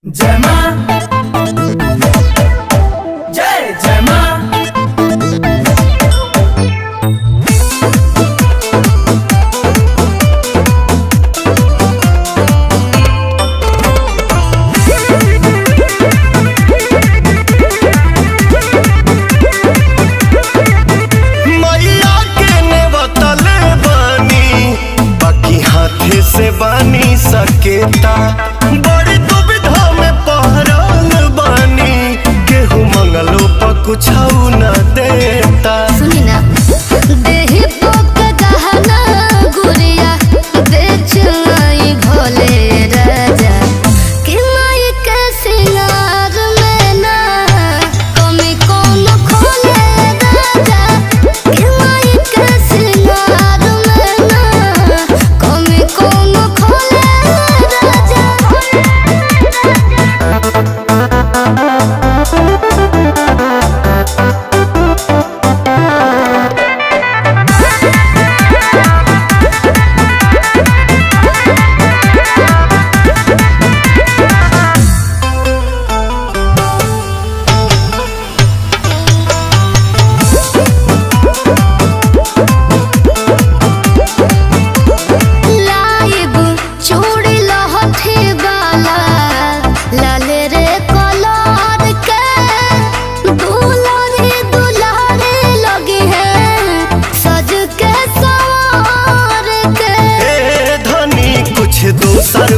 जय मां, जय जय मां। मैया के नेवतले बानी बाकी हाथे से बानी सकेता बड़ी दुविधा में पहरल बानी केहू मंगलो पर कुछ न देता। सुनी ना देहि पोक गहना गुड़िया बेच आई भोले राजा कि माई के सिंगार में ना कमी कौन खोले राजा कि माई के सिंगार में ना कमी कौन खोले राजा। लाइब चूड़ी लहठी वाला लाल रे कलर के दुलारी दुलारी लगी है सज के सवार के। ए धनी कुछ दोसर